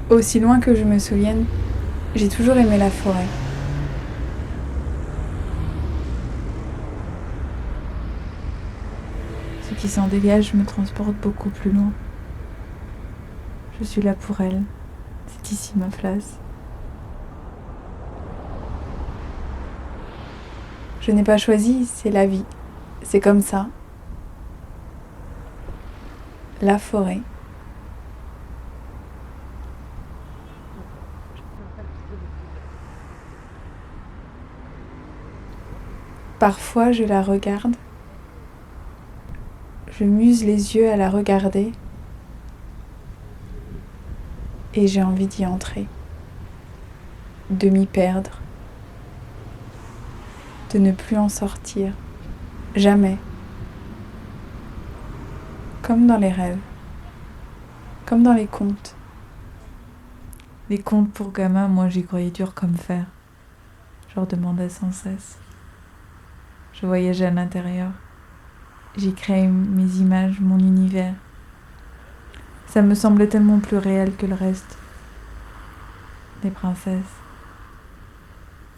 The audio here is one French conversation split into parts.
Aussi loin que je me souvienne, j'ai toujours aimé la forêt. Ce qui s'en dégage me transporte beaucoup plus loin. Je suis là pour elle. C'est ici ma place. Je n'ai pas choisi, c'est la vie. C'est comme ça. La forêt. Parfois, je la regarde. Je muse les yeux à la regarder. Et j'ai envie d'y entrer. De m'y perdre. De ne plus en sortir. Jamais. Comme dans les rêves. Comme dans les contes. Les contes pour gamins, moi j'y croyais dur comme fer. Je leur demandais sans cesse. Je voyageais à l'intérieur. J'y créais mes images, mon univers. Ça me semblait tellement plus réel que le reste. Les princesses,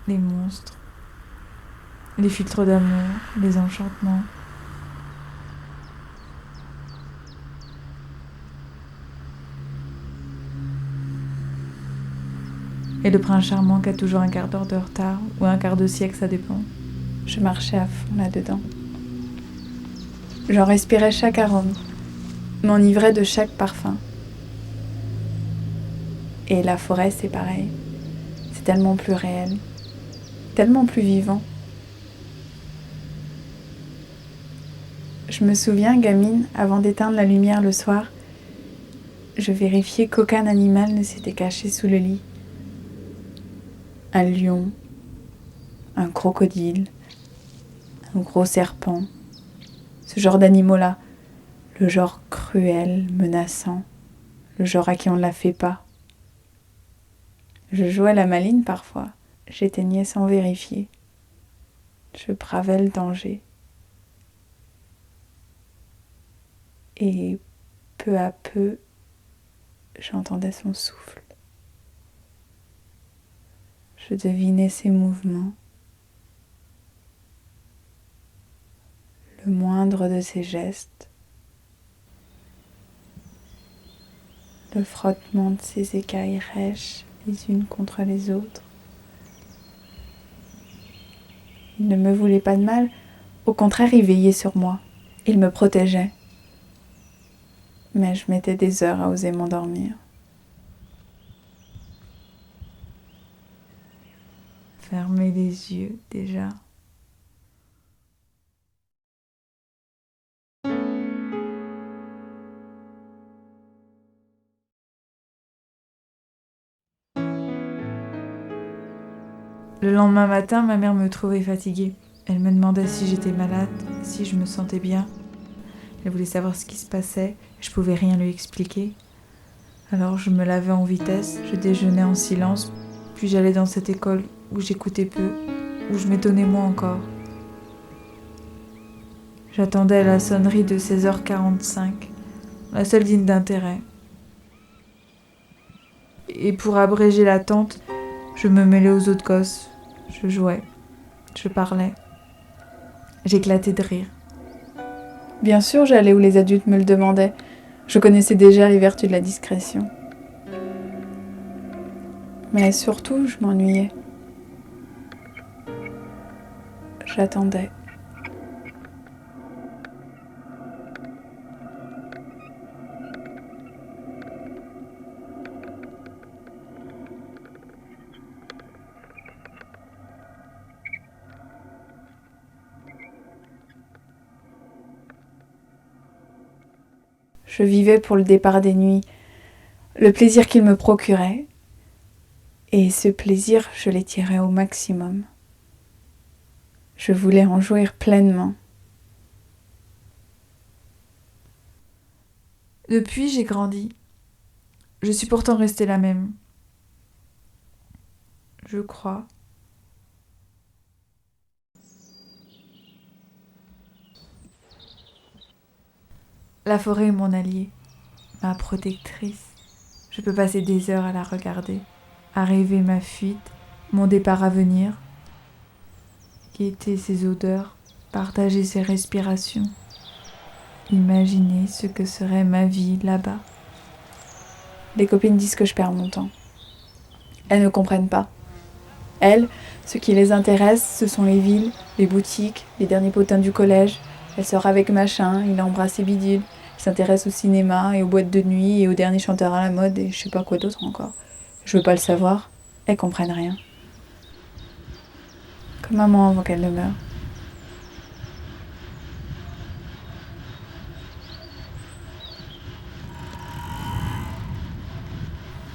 les monstres, les filtres d'amour, les enchantements. Et le prince charmant qui a toujours un quart d'heure de retard, ou un quart de siècle, ça dépend. Je marchais à fond là-dedans. J'en respirais chaque arôme, m'enivrais de chaque parfum. Et la forêt, c'est pareil. C'est tellement plus réel, tellement plus vivant. Je me souviens, gamine, avant d'éteindre la lumière le soir, je vérifiais qu'aucun animal ne s'était caché sous le lit. Un lion, un crocodile, un gros serpent, ce genre d'animaux-là, le genre cruel, menaçant, le genre à qui on ne la fait pas. Je jouais à la maline parfois, j'éteignais sans vérifier. Je bravais le danger. Et peu à peu, j'entendais son souffle. Je devinais ses mouvements, le moindre de ses gestes, le frottement de ses écailles rêches les unes contre les autres. Il ne me voulait pas de mal, au contraire, il veillait sur moi. Il me protégeait. Mais je mettais des heures à oser m'endormir. Fermer les yeux déjà. Le lendemain matin, ma mère me trouvait fatiguée. Elle me demandait si j'étais malade, si je me sentais bien. Elle voulait savoir ce qui se passait. Je pouvais rien lui expliquer. Alors je me lavais en vitesse, je déjeunais en silence, puis j'allais dans cette école où j'écoutais peu, où je m'étonnais moi encore. J'attendais la sonnerie de 16h45, la seule digne d'intérêt. Et pour abréger l'attente, je me mêlais aux autres gosses. Je jouais, je parlais. J'éclatais de rire. Bien sûr, j'allais où les adultes me le demandaient. Je connaissais déjà les vertus de la discrétion. Mais surtout, je m'ennuyais. J'attendais. Je vivais pour le départ des nuits, le plaisir qu'il me procurait. Et ce plaisir, je l'étirais au maximum. Je voulais en jouir pleinement. Depuis, j'ai grandi. Je suis pourtant restée la même. Je crois. La forêt est mon allié, ma protectrice. Je peux passer des heures à la regarder, à rêver ma fuite, mon départ à venir, guetter ses odeurs, partager ses respirations, imaginer ce que serait ma vie là-bas. Les copines disent que je perds mon temps. Elles ne comprennent pas. Elles, ce qui les intéresse, ce sont les villes, les boutiques, les derniers potins du collège. Elle sort avec machin, il embrasse ses bidules. Il s'intéresse au cinéma et aux boîtes de nuit et aux derniers chanteurs à la mode et je sais pas quoi d'autre encore. Je veux pas le savoir. Elles comprennent rien. Comme maman avant qu'elle ne meure.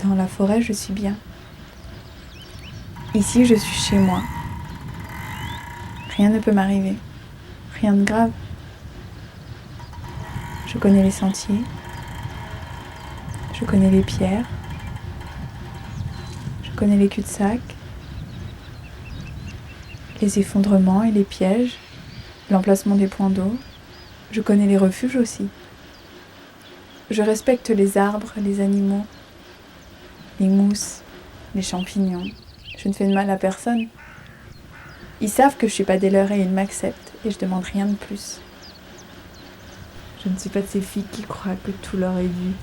Dans la forêt, je suis bien. Ici, je suis chez moi. Rien ne peut m'arriver. Rien de grave. Je connais les sentiers. Je connais les pierres. Je connais les cul-de-sac. Les effondrements et les pièges. L'emplacement des points d'eau. Je connais les refuges aussi. Je respecte les arbres, les animaux, les mousses, les champignons. Je ne fais de mal à personne. Ils savent que je suis pas des leurs et ils m'acceptent et je demande rien de plus. Je ne suis pas de ces filles qui croient que tout leur est dû,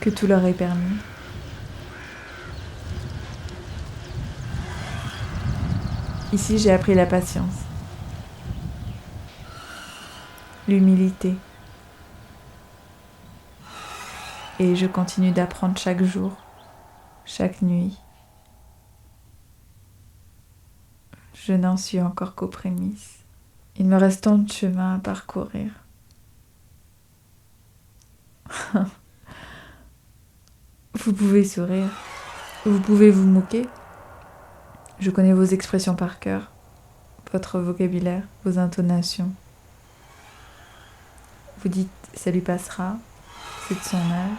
que tout leur est permis. Ici, j'ai appris la patience, l'humilité. Et je continue d'apprendre chaque jour, chaque nuit. Je n'en suis encore qu'aux prémices. Il me reste tant de chemin à parcourir. Vous pouvez sourire, vous pouvez vous moquer. Je connais vos expressions par cœur, votre vocabulaire, vos intonations. Vous dites « ça lui passera », c'est de son âge.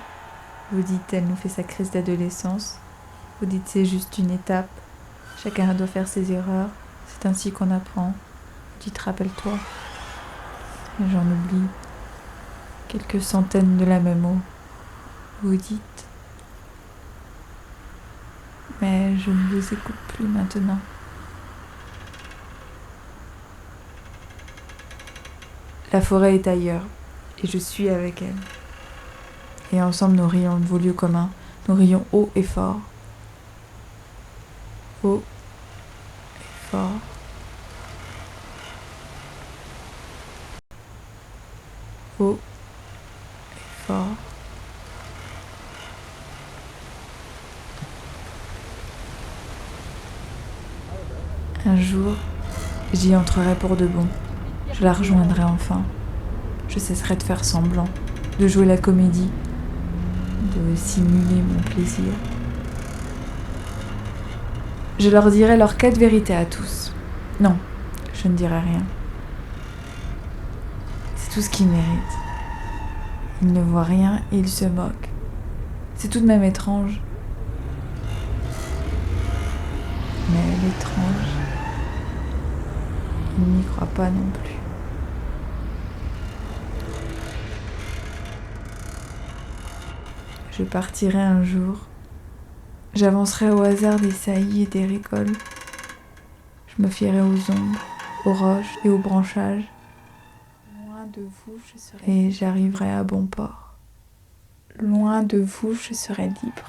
Vous dites « elle nous fait sa crise d'adolescence ». Vous dites « c'est juste une étape, chacun doit faire ses erreurs, c'est ainsi qu'on apprend ». Vous dites « rappelle-toi ». Et j'en oublie quelques centaines de la même eau. Vous dites « mais je ne vous écoute plus maintenant ». La forêt est ailleurs, et je suis avec elle. Et ensemble nous rions de vos lieux communs, nous rions haut et fort. Haut et fort. Haut et fort. Un jour, j'y entrerai pour de bon. Je la rejoindrai enfin. Je cesserai de faire semblant, de jouer la comédie, de simuler mon plaisir. Je leur dirai leurs 4 vérités à tous. Non, je ne dirai rien. C'est tout ce qu'ils méritent. Ils ne voient rien et ils se moquent. C'est tout de même étrange. Mais l'étrange, ils n'y croient pas non plus. Je partirai un jour. J'avancerai au hasard des saillies et des rigoles. Je me fierai aux ombres, aux roches et aux branchages. Loin de vous, je serai... Et j'arriverai à bon port. Loin de vous, je serai libre.